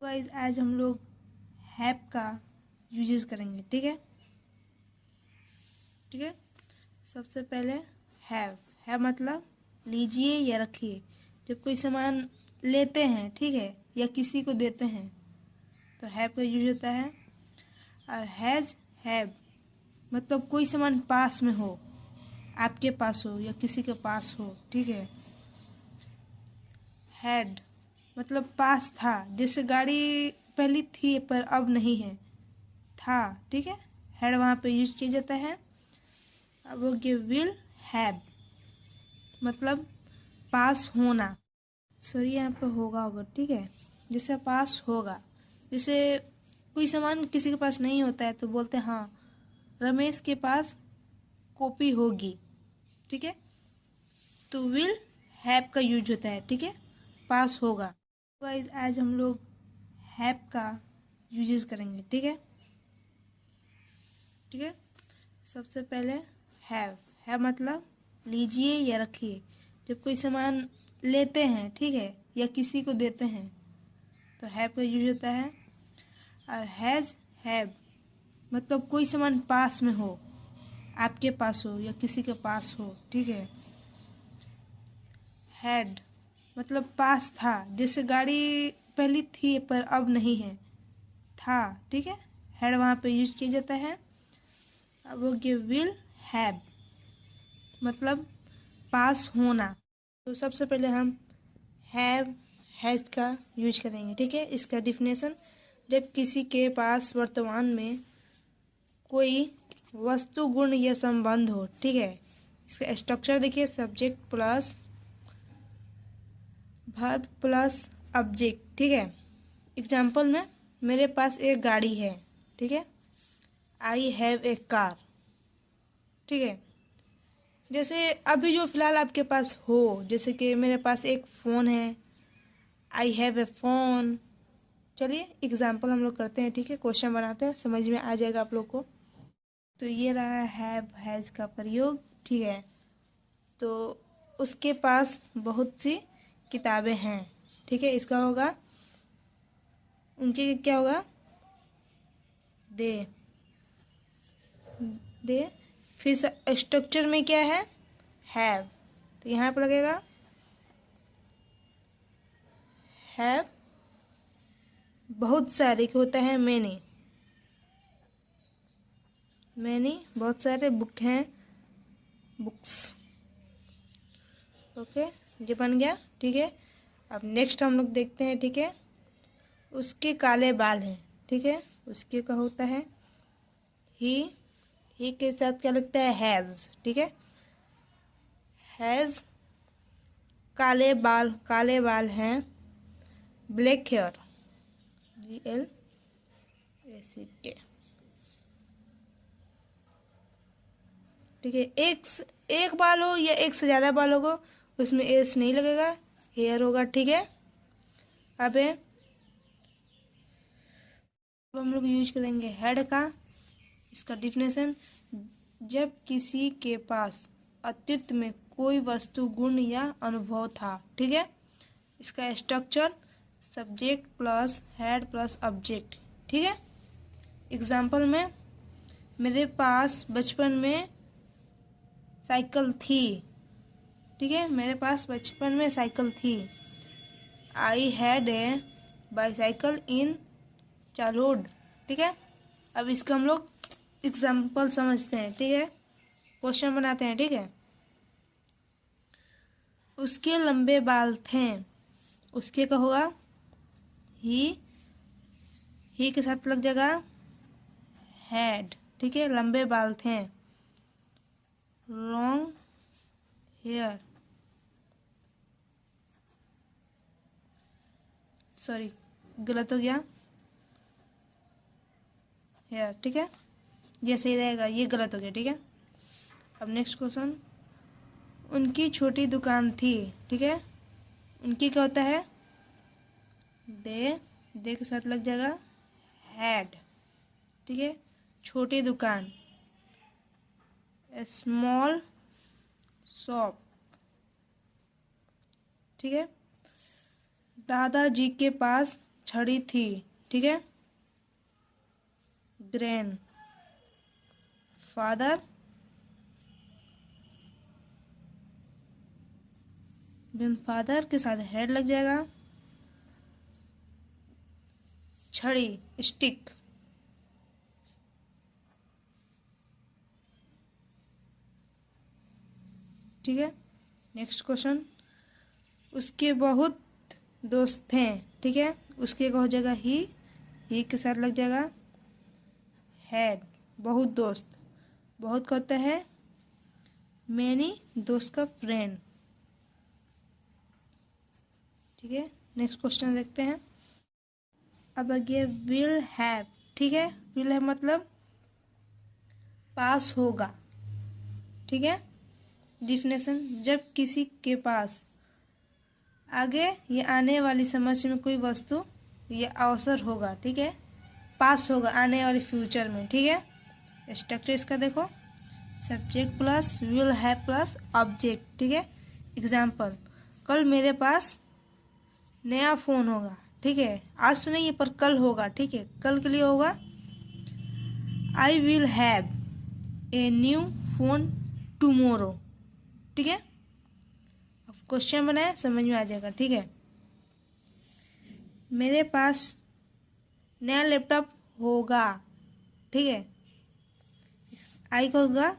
Guys आज हम लोग हैव का यूजेस करेंगे। ठीक है। सबसे पहले हैव मतलब लीजिए या रखिए। जब कोई सामान लेते हैं, ठीक है, या किसी को देते हैं तो हैव का यूज होता है। और हैव मतलब कोई सामान पास में हो, आपके पास हो या किसी के पास हो। ठीक है। हैड मतलब पास था, जैसे गाड़ी पहले थी पर अब नहीं है, था। ठीक है। हैड वहाँ पे यूज किया जाता है। अब वो विल हैव मतलब पास होना। सॉरी, यहाँ पे होगा। ठीक है। जैसे पास होगा, जैसे कोई सामान किसी के पास नहीं होता है तो बोलते हैं हाँ रमेश के पास कॉपी होगी। ठीक है। तो विल हैव का यूज होता है। ठीक है। पास होगा। गाइस आज हम लोग हैव का यूजेस करेंगे। ठीक है। सबसे पहले हैव मतलब लीजिए या रखिए। जब कोई सामान लेते हैं, ठीक है, या किसी को देते हैं तो हैव का यूज होता है। और हैव मतलब कोई सामान पास में हो, आपके पास हो या किसी के पास हो। ठीक है। हैड मतलब पास था, जैसे गाड़ी पहले थी पर अब नहीं है, था। ठीक है। हैड वहाँ पे यूज किया जाता है। अब वो विल हैव मतलब पास होना। तो सबसे पहले हम हैज का यूज करेंगे। ठीक है। इसका डिफिनेशन, जब किसी के पास वर्तमान में कोई वस्तु, गुण या संबंध हो। ठीक है। इसका स्ट्रक्चर देखिए, subject plus verb plus object. ठीक है। एग्जाम्पल में मेरे पास एक गाड़ी है। ठीक है। I have a car. ठीक है। जैसे अभी जो फिलहाल आपके पास हो, जैसे कि मेरे पास एक फ़ोन है, आई हैव ए फ़ोन। चलिए एग्जाम्पल हम लोग करते हैं। ठीक है। क्वेश्चन बनाते हैं, समझ में आ जाएगा आप लोग को। तो ये रहा हैव हैज़ का प्रयोग। ठीक है। तो उसके पास बहुत सी किताबें हैं। ठीक है। इसका होगा, उनके क्या होगा, दे दे। फिर स्ट्रक्चर में क्या है, हैव, तो यहाँ पर लगेगा हैव। बहुत सारे के होता है मैनी बहुत सारे बुक हैं, बुक्स। ओके, ये बन गया। ठीक है। अब नेक्स्ट हम लोग देखते हैं। ठीक है। उसके काले बाल हैं। ठीक है। उसके का होता है ही के साथ क्या लगता है, हैज़। ठीक है। हैज़ काले बाल हैं, ब्लैक हेयर, BLACK। ठीक है। एक बाल हो या एक से ज़्यादा बाल होगा, उसमें एस नहीं लगेगा, हेयर होगा। ठीक है। अब हम लोग यूज करेंगे हेड का। इसका डिफिनेशन, जब किसी के पास अतीत में कोई वस्तु, गुण या अनुभव था। ठीक है। इसका structure, subject plus head plus object. ठीक है। एग्जाम्पल में मेरे पास बचपन में साइकिल थी। ठीक है। मेरे पास बचपन में साइकिल थी। I had a bicycle in childhood. ठीक है। अब इसका हम लोग एग्जाम्पल समझते हैं। ठीक है। क्वेश्चन बनाते हैं। ठीक है। उसके लंबे बाल थे। उसके का होगा ही के साथ लग जाएगा हैड। ठीक है। लंबे बाल थे, लॉन्ग हेयर, सॉरी गलत हो गया, हेयर। ठीक है। ये सही रहेगा, ये गलत हो गया। ठीक है। अब नेक्स्ट क्वेश्चन, उनकी छोटी दुकान थी। ठीक है। उनकी क्या होता है, दे के साथ लग जाएगा हैड। ठीक है। छोटी दुकान, स्मॉल शॉप। ठीक है। दादाजी के पास छड़ी थी, ठीक है। ग्रैंड फादर फादर के साथ हेड लग जाएगा। छड़ी स्टिक, ठीक है। नेक्स्ट क्वेश्चन, उसके बहुत दोस्त थे, ठीक है। उसके का हो जाएगा ही के साथ लग जाएगा हैड, बहुत दोस्त, बहुत का होता है मैनी, दोस्त का फ्रेंड, ठीक है। नेक्स्ट क्वेश्चन देखते हैं। अब आगे विल हैव, ठीक है। विल हैव मतलब पास होगा, ठीक है। डिफिनेशन, जब किसी के पास आगे या आने वाली समय में कोई वस्तु या अवसर होगा, ठीक है। पास होगा आने वाले फ्यूचर में, ठीक है। स्ट्रक्चर इसका देखो, subject plus will have plus object, ठीक है। एग्जाम्पल, कल मेरे पास नया फ़ोन होगा, ठीक है। आज तो नहीं है पर कल होगा, ठीक है। कल के लिए होगा I will have a new phone tomorrow, ठीक है। अब क्वेश्चन बनाए समझ में आ जाएगा, ठीक है। मेरे पास नया लैपटॉप होगा, ठीक है। आई का होगा,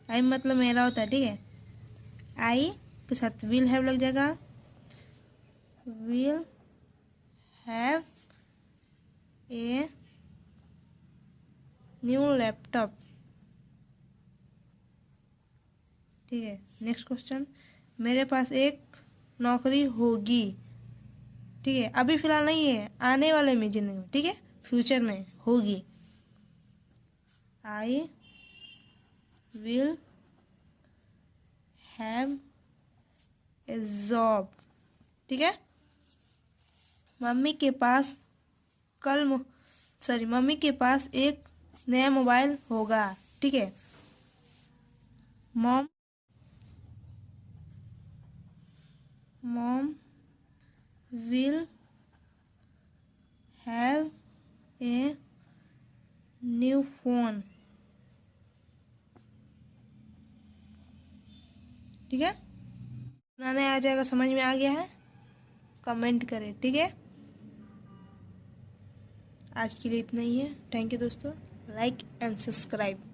आई मतलब मेरा होता है, ठीक है। आई के साथ विल हैव लग जाएगा, will have a new laptop, ठीक है। नेक्स्ट क्वेश्चन, मेरे पास एक नौकरी होगी, ठीक है। अभी फिलहाल नहीं है, आने वाले में जिंदगी में, ठीक है। फ्यूचर में होगी, I will have a job, ठीक है। मम्मी के पास मम्मी के पास एक नया मोबाइल होगा, ठीक है। Mom will have a new phone, ठीक है। बनाने आ जाएगा, समझ में आ गया है, कमेंट करें, ठीक है। आज के लिए इतना ही है। थैंक यू दोस्तों, लाइक एंड सब्सक्राइब।